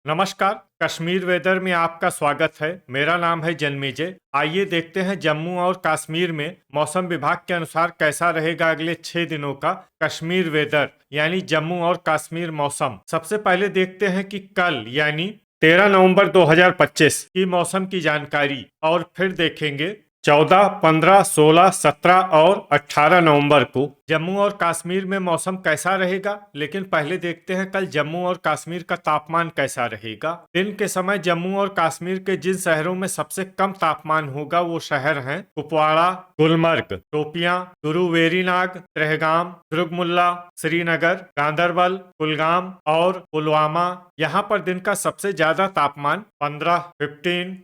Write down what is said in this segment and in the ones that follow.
नमस्कार। कश्मीर वेदर में आपका स्वागत है। मेरा नाम है जन्मेजय। आइए देखते हैं जम्मू और कश्मीर में मौसम विभाग के अनुसार कैसा रहेगा अगले 6 दिनों का कश्मीर वेदर यानी जम्मू और कश्मीर मौसम। सबसे पहले देखते हैं कि कल यानी 13 नवंबर 2025 की मौसम की जानकारी और फिर देखेंगे 14, 15, 16, 17 और 18 नवंबर को जम्मू और कश्मीर में मौसम कैसा रहेगा। लेकिन पहले देखते हैं कल जम्मू और कश्मीर का तापमान कैसा रहेगा। दिन के समय जम्मू और कश्मीर के जिन शहरों में सबसे कम तापमान होगा वो शहर हैं कुपवाड़ा, गुलमर्ग, शोपियां, गुरु वेरीनाग, त्रेहगाम, दुर्गमुल्ला, श्रीनगर, गांदरबल, कुलगाम और पुलवामा। यहाँ पर दिन का सबसे ज्यादा तापमान 15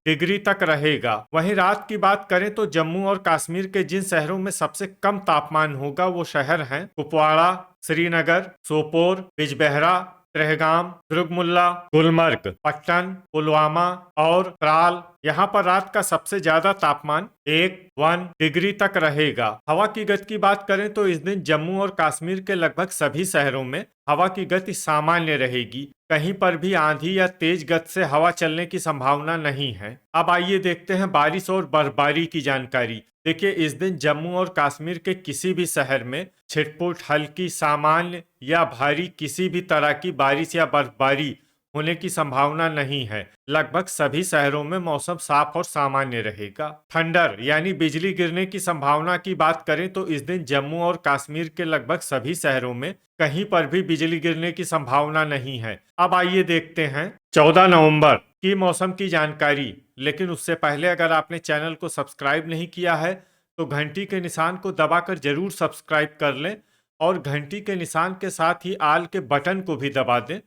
डिग्री तक रहेगा। वहीं रात की बात करें तो जम्मू और कश्मीर के जिन शहरों में सबसे कम तापमान होगा वो शहर हैं कुपवाड़ा, श्रीनगर, सोपोर, बिजबेहरा, त्रेहगाम, दुर्गमुल्ला, गुलमर्ग, पट्टन, पुलवामा और त्राल। यहाँ पर रात का सबसे ज्यादा तापमान 1 डिग्री तक रहेगा। हवा की गति की बात करें तो इस दिन जम्मू और कश्मीर के लगभग सभी शहरों में हवा की गति सामान्य रहेगी। कहीं पर भी आंधी या तेज गति से हवा चलने की संभावना नहीं है। अब आइए देखते हैं बारिश और बर्फबारी की जानकारी। देखिए, इस दिन जम्मू और कश्मीर के किसी भी शहर में छिटपुट, हल्की, सामान्य या भारी किसी भी तरह की बारिश या बर्फबारी होने की संभावना नहीं है। लगभग सभी शहरों में मौसम साफ और सामान्य रहेगा। थंडर यानी बिजली गिरने की संभावना की बात करें तो इस दिन जम्मू और कश्मीर के लगभग सभी शहरों में कहीं पर भी बिजली गिरने की संभावना नहीं है। अब आइए देखते हैं 14 नवंबर की मौसम की जानकारी। लेकिन उससे पहले अगर आपने चैनल को सब्सक्राइब नहीं किया है तो घंटी के निशान को दबाकर जरूर सब्सक्राइब कर लें और घंटी के निशान के साथ ही आल के बटन को भी दबा दें,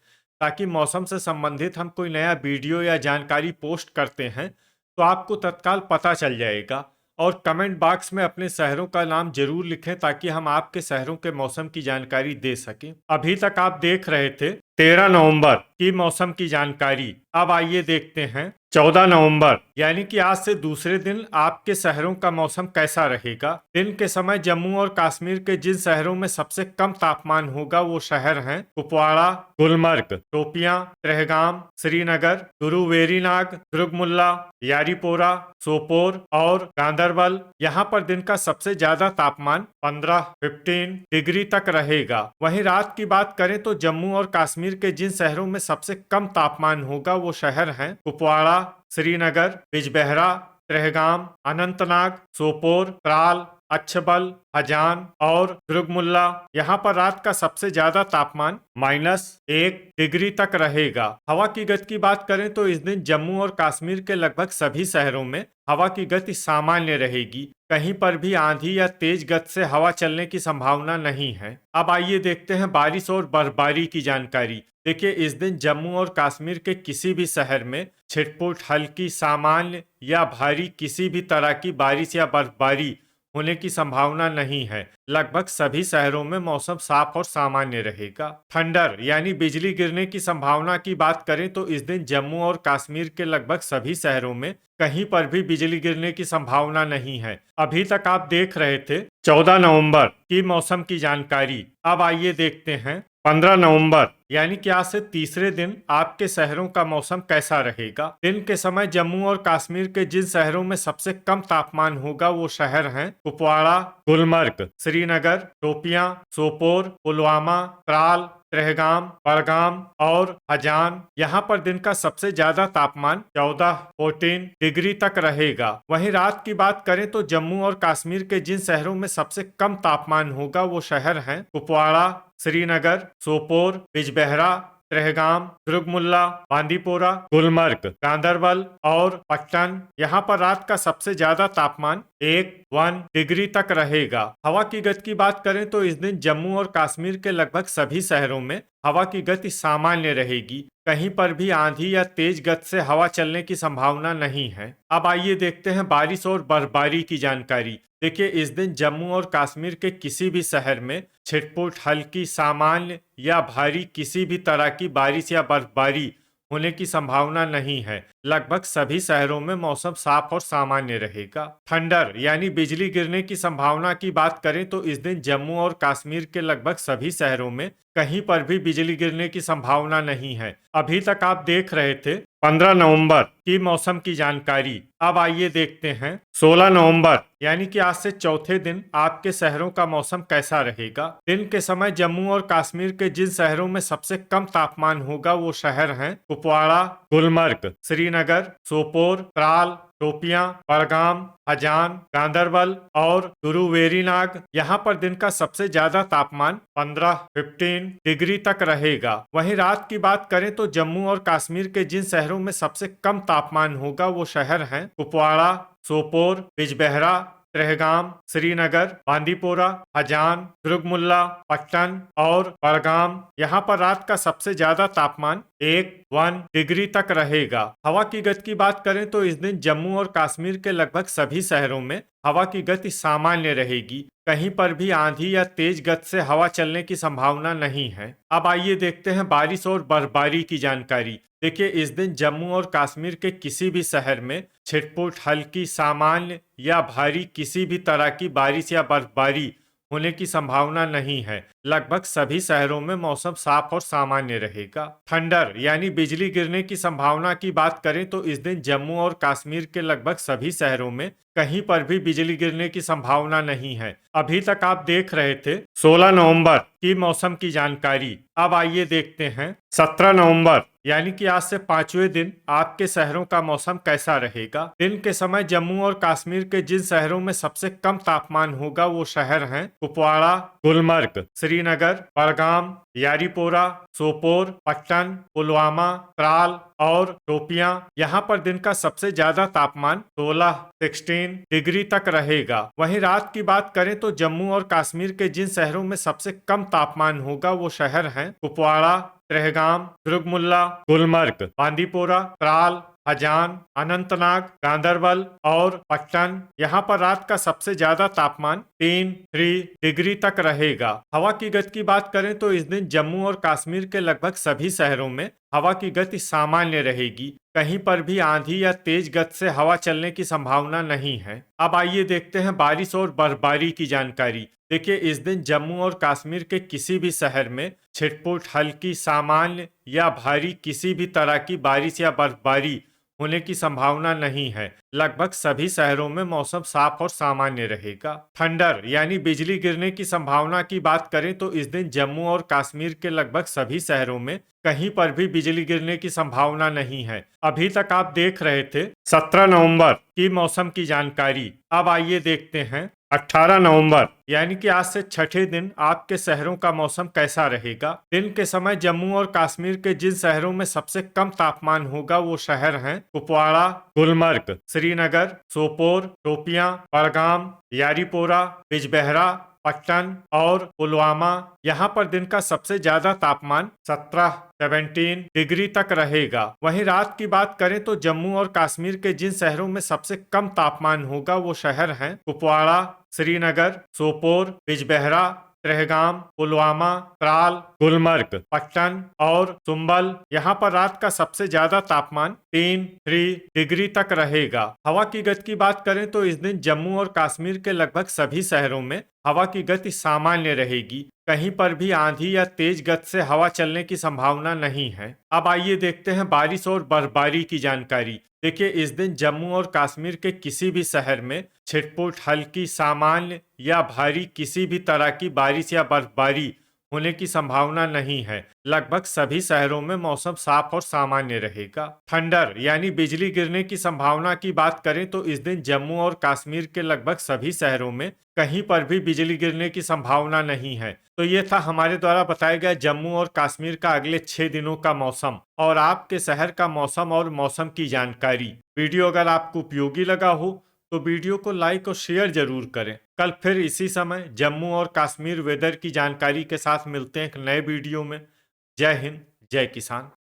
ताकि मौसम से संबंधित हम कोई नया वीडियो या जानकारी पोस्ट करते हैं तो आपको तत्काल पता चल जाएगा। और कमेंट बॉक्स में अपने शहरों का नाम जरूर लिखें ताकि हम आपके शहरों के मौसम की जानकारी दे सकें। अभी तक आप देख रहे थे 13 नवंबर की मौसम की जानकारी। अब आइए देखते हैं 14 नवंबर यानी कि आज से दूसरे दिन आपके शहरों का मौसम कैसा रहेगा। दिन के समय जम्मू और कश्मीर के जिन शहरों में सबसे कम तापमान होगा वो शहर हैं कुपवाड़ा, गुलमर्ग, शोपियां, त्रेहगाम, श्रीनगर, गुरु वेरीनाग, दुर्गमुल्ला, यारीपोरा, सोपोर और गांदरबल। यहाँ पर दिन का सबसे ज्यादा तापमान 15 डिग्री तक रहेगा। वहीं रात की बात करें तो जम्मू और कश्मीर के जिन शहरों में सबसे कम तापमान होगा वो शहर हैं कुपवाड़ा, श्रीनगर, बिजबेहरा, त्रेहगाम, अनंतनाग, सोपोर, त्राल, अच्छबल, हजान और दुर्गमुल्ला। यहाँ पर रात का सबसे ज्यादा तापमान -1 डिग्री तक रहेगा। हवा की गति की बात करें तो इस दिन जम्मू और कश्मीर के लगभग सभी शहरों में हवा की गति सामान्य रहेगी। कहीं पर भी आंधी या तेज गति से हवा चलने की संभावना नहीं है। अब आइए देखते हैं बारिश और बर्फबारी की जानकारी। देखिए, इस दिन जम्मू और कश्मीर के किसी भी शहर में छिटपुट, हल्की, सामान्य या भारी किसी भी तरह की बारिश या बर्फबारी होने की संभावना नहीं है। लगभग सभी शहरों में मौसम साफ और सामान्य रहेगा। थंडर यानी बिजली गिरने की संभावना की बात करें तो इस दिन जम्मू और कश्मीर के लगभग सभी शहरों में कहीं पर भी बिजली गिरने की संभावना नहीं है। अभी तक आप देख रहे थे 14 नवंबर की मौसम की जानकारी। अब आइए देखते हैं 15 नवंबर यानी कि आज से तीसरे दिन आपके शहरों का मौसम कैसा रहेगा। दिन के समय जम्मू और कश्मीर के जिन शहरों में सबसे कम तापमान होगा वो शहर हैं कुपवाड़ा, गुलमर्ग, श्रीनगर, शोपियां, सोपोर, पुलवामा, त्राल, त्रेहगाम, बड़गाम और हजान। यहाँ पर दिन का सबसे ज्यादा तापमान 14 डिग्री तक रहेगा। वहीं रात की बात करें तो जम्मू और कश्मीर के जिन शहरों में सबसे कम तापमान होगा वो शहर हैं कुपवाड़ा, श्रीनगर, सोपोर, बिजबेहरा, त्रेहगाम, दुर्गमुल्ला, बांदीपोरा, गुलमर्ग, गांदरबल और पट्टन। यहाँ पर रात का सबसे ज्यादा तापमान 1 डिग्री तक रहेगा। हवा की गति की बात करें तो इस दिन जम्मू और कश्मीर के लगभग सभी शहरों में हवा की गति सामान्य रहेगी। कहीं पर भी आंधी या तेज गति से हवा चलने की संभावना नहीं है। अब आइए देखते हैं बारिश और बर्फबारी की जानकारी। देखिए, इस दिन जम्मू और कश्मीर के किसी भी शहर में छिटपुट, हल्की, सामान्य या भारी किसी भी तरह की बारिश या बर्फबारी होने की संभावना नहीं है। लगभग सभी शहरों में मौसम साफ और सामान्य रहेगा। थंडर यानी बिजली गिरने की संभावना की बात करें तो इस दिन जम्मू और कश्मीर के लगभग सभी शहरों में कहीं पर भी बिजली गिरने की संभावना नहीं है। अभी तक आप देख रहे थे 15 नवंबर की मौसम की जानकारी। अब आइए देखते हैं 16 नवंबर यानी कि आज से चौथे दिन आपके शहरों का मौसम कैसा रहेगा। दिन के समय जम्मू और कश्मीर के जिन शहरों में सबसे कम तापमान होगा वो शहर हैं कुपवाड़ा, गुलमर्ग, श्रीनगर, सोपोर, त्राल, शोपियां, बड़गाम, हजान, गांदरबल और गुरुवेरीनाग। यहाँ पर दिन का सबसे ज्यादा तापमान 15 डिग्री तक रहेगा। वहीं रात की बात करें तो जम्मू और कश्मीर के जिन शहरों में सबसे कम तापमान होगा वो शहर हैं कुपवाड़ा, सोपोर, बिजबेहरा, त्रेहगाम, श्रीनगर, बांदीपोरा, हजान, दुर्गमुल्ला, पट्टन और बड़गाम। यहाँ पर रात का सबसे ज्यादा तापमान 1 डिग्री तक रहेगा। हवा की गति की बात करें तो इस दिन जम्मू और कश्मीर के लगभग सभी शहरों में हवा की गति सामान्य रहेगी। कहीं पर भी आंधी या तेज गति से हवा चलने की संभावना नहीं है। अब आइए देखते हैं बारिश और बर्फबारी की जानकारी। देखिए, इस दिन जम्मू और कश्मीर के किसी भी शहर में छिटपुट, हल्की, सामान्य या भारी किसी भी तरह की बारिश या बर्फबारी होने की संभावना नहीं है। लगभग सभी शहरों में मौसम साफ और सामान्य रहेगा। थंडर यानी बिजली गिरने की संभावना की बात करें तो इस दिन जम्मू और कश्मीर के लगभग सभी शहरों में कहीं पर भी बिजली गिरने की संभावना नहीं है। अभी तक आप देख रहे थे 16 नवंबर की मौसम की जानकारी। अब आइए देखते हैं 17 नवंबर यानी कि आज से 5वें दिन आपके शहरों का मौसम कैसा रहेगा। दिन के समय जम्मू और कश्मीर के जिन शहरों में सबसे कम तापमान होगा वो शहर हैं कुपवाड़ा, गुलमर्ग, श्रीनगर, बड़गाम, यारीपोरा, सोपोर, पट्टन, पुलवामा, त्राल और शोपियां। यहाँ पर दिन का सबसे ज्यादा तापमान 16 डिग्री तक रहेगा। वहीं रात की बात करें तो जम्मू और कश्मीर के जिन शहरों में सबसे कम तापमान होगा वो शहर हैं कुपवाड़ा, त्रेहगाम, दुर्गमुल्ला, गुलमर्ग, बांदीपोरा, त्राल, हजान, अनंतनाग, गांदरबल और पट्टन। यहाँ पर रात का सबसे ज्यादा तापमान 3 डिग्री तक रहेगा। हवा की गति की बात करें तो इस दिन जम्मू और कश्मीर के लगभग सभी शहरों में हवा की गति सामान्य रहेगी। कहीं पर भी आंधी या तेज गति से हवा चलने की संभावना नहीं है। अब आइए देखते हैं बारिश और बर्फबारी की जानकारी। देखिए, इस दिन जम्मू और कश्मीर के किसी भी शहर में छिटपुट, हल्की, सामान्य या भारी किसी भी तरह की बारिश या बर्फबारी होने की संभावना नहीं है। लगभग सभी शहरों में मौसम साफ और सामान्य रहेगा। थंडर यानी बिजली गिरने की संभावना की बात करें तो इस दिन जम्मू और कश्मीर के लगभग सभी शहरों में कहीं पर भी बिजली गिरने की संभावना नहीं है। अभी तक आप देख रहे थे 17 नवंबर की मौसम की जानकारी। अब आइए देखते हैं 18 नवंबर यानी कि आज से छठे दिन आपके शहरों का मौसम कैसा रहेगा। दिन के समय जम्मू और कश्मीर के जिन शहरों में सबसे कम तापमान होगा वो शहर हैं कुपवाड़ा, गुलमर्ग, श्रीनगर, सोपोर, शोपियां, बड़गाम, यारीपोरा, बिजबेहरा, पट्टन और पुलवामा। यहाँ पर दिन का सबसे ज्यादा तापमान 17 डिग्री तक रहेगा। वहीं रात की बात करें तो जम्मू और कश्मीर के जिन शहरों में सबसे कम तापमान होगा वो शहर हैं कुपवाड़ा, श्रीनगर, सोपोर, बिजबेहरा, त्रेहगाम, पुलवामा, त्राल, गुलमर्ग, पट्टन और सुंबल। यहाँ पर रात का सबसे ज्यादा तापमान 3 डिग्री तक रहेगा। हवा की गति की बात करें तो इस दिन जम्मू और कश्मीर के लगभग सभी शहरों में हवा की गति सामान्य रहेगी। कहीं पर भी आंधी या तेज गति से हवा चलने की संभावना नहीं है। अब आइए देखते हैं बारिश और बर्फबारी की जानकारी। देखिए, इस दिन जम्मू और कश्मीर के किसी भी शहर में छिटपुट, हल्की, सामान्य या भारी किसी भी तरह की बारिश या बर्फबारी होने की संभावना नहीं है। लगभग सभी शहरों में मौसम साफ और सामान्य रहेगा। थंडर यानी बिजली गिरने की संभावना की बात करें तो इस दिन जम्मू और कश्मीर के लगभग सभी शहरों में कहीं पर भी बिजली गिरने की संभावना नहीं है। तो ये था हमारे द्वारा बताया गया जम्मू और कश्मीर का अगले 6 दिनों का मौसम और आपके शहर का मौसम और मौसम की जानकारी। वीडियो अगर आपको उपयोगी लगा हो तो वीडियो को लाइक और शेयर जरूर करें। कल फिर इसी समय जम्मू और कश्मीर वेदर की जानकारी के साथ मिलते हैं एक नए वीडियो में। जय हिंद, जय किसान।